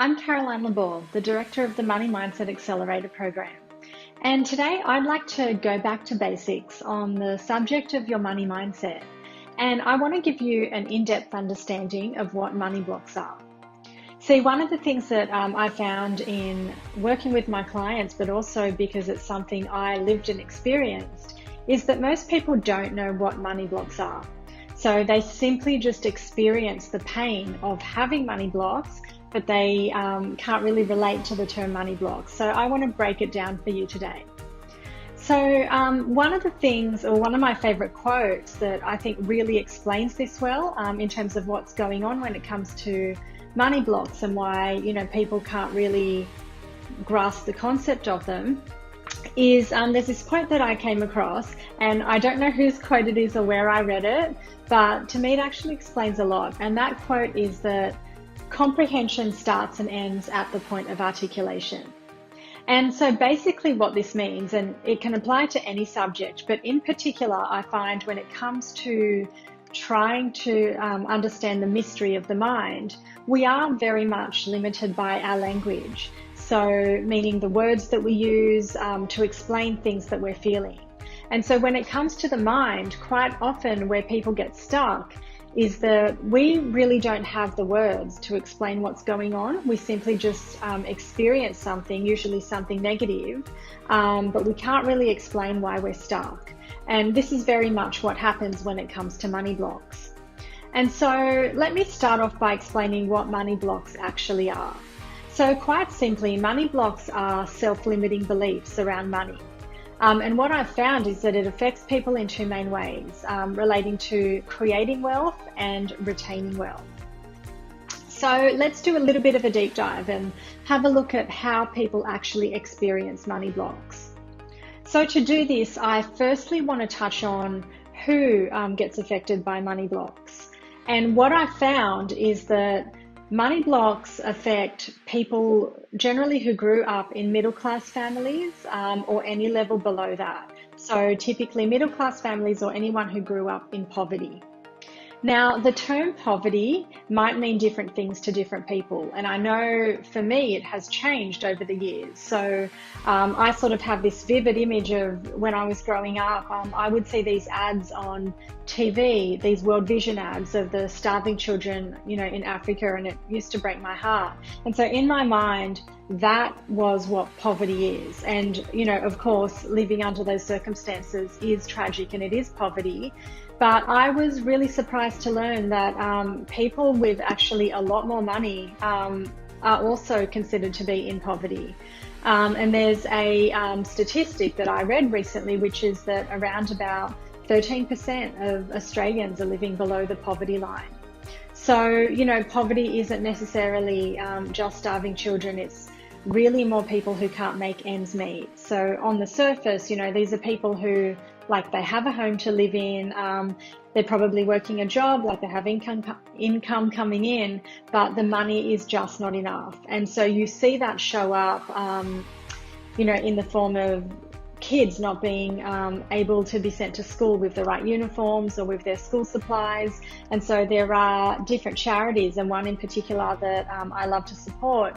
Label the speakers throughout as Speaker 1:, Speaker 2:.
Speaker 1: I'm Caroline Laborde, the Director of the Money Mindset Accelerator Program. And today I'd like to go back to basics on the subject of your money mindset. And I want to give you an in-depth understanding of what money blocks are. See, one of the things that I found in working with my clients, but also because it's something I lived and experienced, is that most people don't know what money blocks are. So they simply just experience the pain of having money blocks, but they can't really relate to the term money blocks. So I want to break it down for you today. So one of the things, or one of my favorite quotes that I think really explains this well in terms of what's going on when it comes to money blocks and why, people can't really grasp the concept of them, is there's this quote that I came across, and I don't know whose quote it is or where I read it, but to me it actually explains a lot. And that quote is that comprehension starts and ends at the point of articulation. And so basically what this means, and it can apply to any subject, but in particular I find when it comes to trying to understand the mystery of the mind, we are very much limited by our language. So meaning the words that we use to explain things that we're feeling. And so when it comes to the mind, quite often where people get stuck is that we really don't have the words to explain what's going on. We simply just experience something, usually something negative, but we can't really explain why we're stuck. And this is very much what happens when it comes to money blocks. And so let me start off by explaining what money blocks actually are. So quite simply, money blocks are self-limiting beliefs around money. And what I've found is that it affects people in two main ways, relating to creating wealth and retaining wealth. So let's do a little bit of a deep dive and have a look at how people actually experience money blocks. So to do this, I firstly want to touch on who gets affected by money blocks. And what I found is that money blocks affect people generally who grew up in middle-class families or any level below that. So typically middle-class families or anyone who grew up in poverty. Now, the term poverty might mean different things to different people. And I know for me, it has changed over the years. So I sort of have this vivid image of when I was growing up, I would see these ads on TV, these World Vision ads of the starving children, in Africa, and it used to break my heart. And so in my mind, that was what poverty is. And, of course, living under those circumstances is tragic and it is poverty. But I was really surprised to learn that people with actually a lot more money are also considered to be in poverty. And there's a statistic that I read recently, which is that around about 13% of Australians are living below the poverty line. So, poverty isn't necessarily just starving children. It's really more people who can't make ends meet. So on the surface, these are people who, they have a home to live in, they're probably working a job, they have income coming in, but the money is just not enough. And so you see that show up, in the form of kids not being able to be sent to school with the right uniforms or with their school supplies. And so there are different charities, and one in particular that I love to support,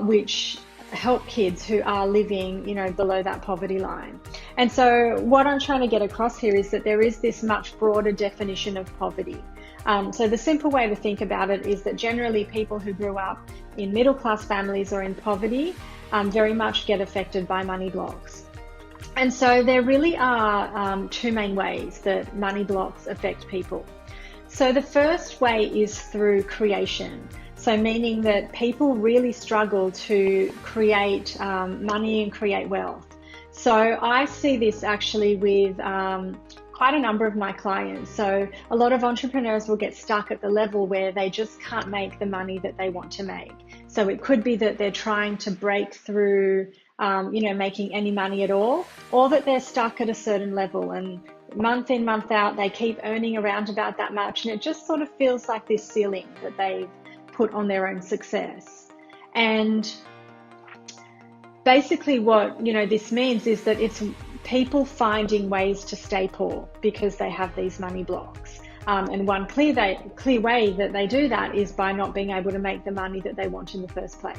Speaker 1: which help kids who are living, below that poverty line. And so what I'm trying to get across here is that there is this much broader definition of poverty. So the simple way to think about it is that generally people who grew up in middle-class families or in poverty very much get affected by money blocks. And so there really are two main ways that money blocks affect people. So the first way is through creation. So meaning that people really struggle to create money and create wealth. So I see this actually with quite a number of my clients. So a lot of entrepreneurs will get stuck at the level where they just can't make the money that they want to make. So it could be that they're trying to break through, making any money at all, or that they're stuck at a certain level and month in, month out, they keep earning around about that much. And it just sort of feels like this ceiling that they've put on their own success. And basically what this means is that it's people finding ways to stay poor because they have these money blocks. And one clear way that they do that is by not being able to make the money that they want in the first place.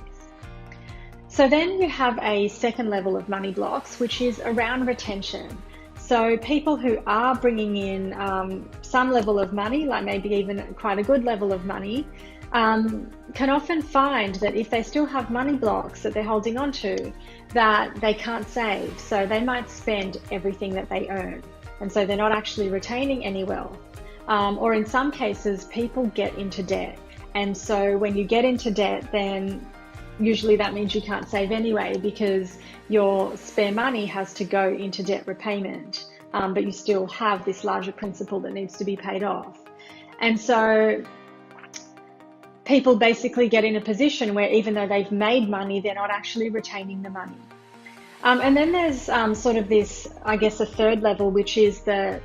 Speaker 1: So then you have a second level of money blocks, which is around retention. So people who are bringing in some level of money, like maybe even quite a good level of money, can often find that if they still have money blocks that they're holding on to, that they can't save. So they might spend everything that they earn. And so they're not actually retaining any wealth. Or in some cases, people get into debt. And so when you get into debt, then usually that means you can't save anyway, because your spare money has to go into debt repayment, but you still have this larger principal that needs to be paid off. And so people basically get in a position where even though they've made money, they're not actually retaining the money. And then there's sort of this, I guess, a third level, which is that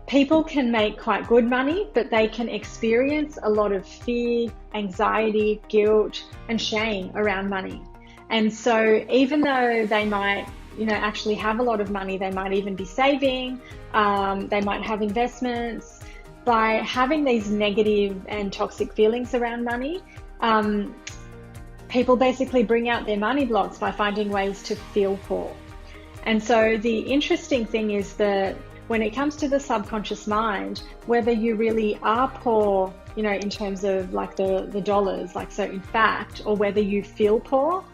Speaker 1: people can make quite good money, but they can experience a lot of fear, anxiety, guilt, and shame around money. And so even though they might, actually have a lot of money, they might even be saving, they might have investments. By having these negative and toxic feelings around money, people basically bring out their money blocks by finding ways to feel poor. And so the interesting thing is that when it comes to the subconscious mind, whether you really are poor, in terms of like the dollars, like so in fact, or whether you feel poor,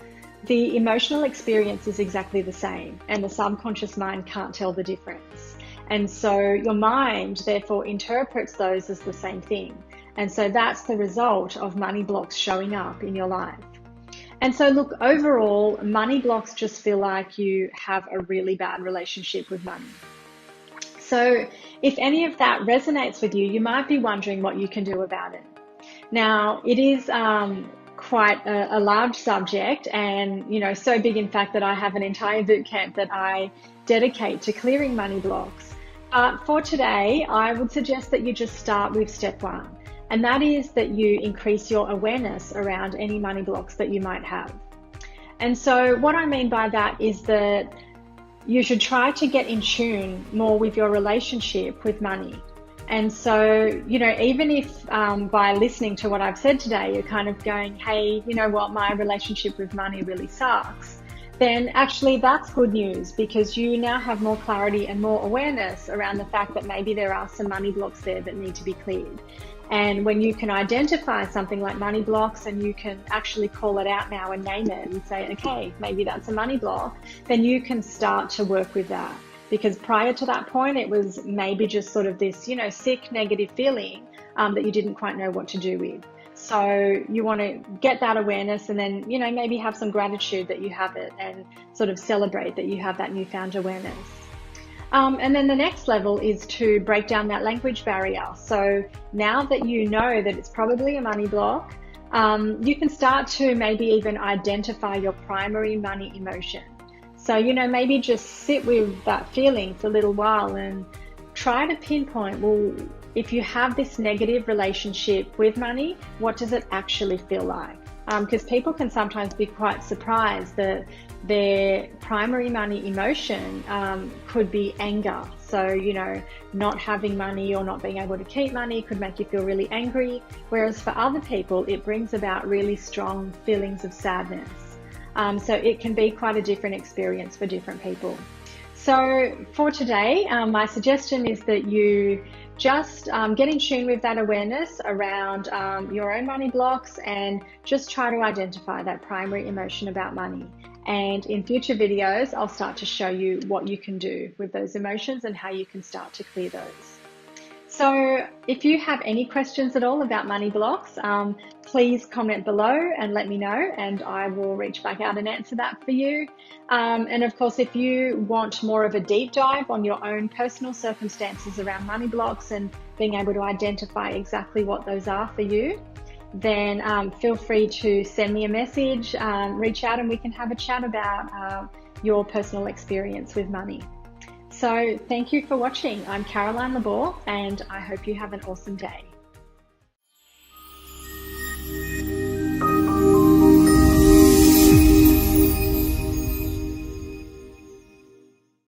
Speaker 1: the emotional experience is exactly the same, and the subconscious mind can't tell the difference. And so your mind therefore interprets those as the same thing. And so that's the result of money blocks showing up in your life. And so look, overall, money blocks just feel like you have a really bad relationship with money. So if any of that resonates with you, you might be wondering what you can do about it. Now, it is quite a large subject, and so big in fact that I have an entire boot camp that I dedicate to clearing money blocks. But for today, I would suggest that you just start with step one, and that is that you increase your awareness around any money blocks that you might have. And so what I mean by that is that you should try to get in tune more with your relationship with money. And so, even if by listening to what I've said today, you're kind of going, hey, you know what, my relationship with money really sucks, then actually that's good news, because you now have more clarity and more awareness around the fact that maybe there are some money blocks there that need to be cleared. And when you can identify something like money blocks and you can actually call it out now and name it and say, okay, maybe that's a money block, then you can start to work with that. Because prior to that point, it was maybe just sort of this, sick, negative feeling that you didn't quite know what to do with. So you want to get that awareness and then, maybe have some gratitude that you have it and sort of celebrate that you have that newfound awareness. And then the next level is to break down that language barrier. So now that you know that it's probably a money block, you can start to maybe even identify your primary money emotion. So, maybe just sit with that feeling for a little while and try to pinpoint, well, if you have this negative relationship with money, what does it actually feel like? Because people can sometimes be quite surprised that their primary money emotion could be anger. So, not having money or not being able to keep money could make you feel really angry. Whereas for other people, it brings about really strong feelings of sadness. So it can be quite a different experience for different people. So for today, my suggestion is that you just get in tune with that awareness around your own money blocks and just try to identify that primary emotion about money. And in future videos, I'll start to show you what you can do with those emotions and how you can start to clear those. So if you have any questions at all about money blocks, please comment below and let me know, and I will reach back out and answer that for you. And of course, if you want more of a deep dive on your own personal circumstances around money blocks and being able to identify exactly what those are for you, then feel free to send me a message, reach out, and we can have a chat about your personal experience with money. So thank you for watching. I'm Caroline Labor, and I hope you have an awesome day.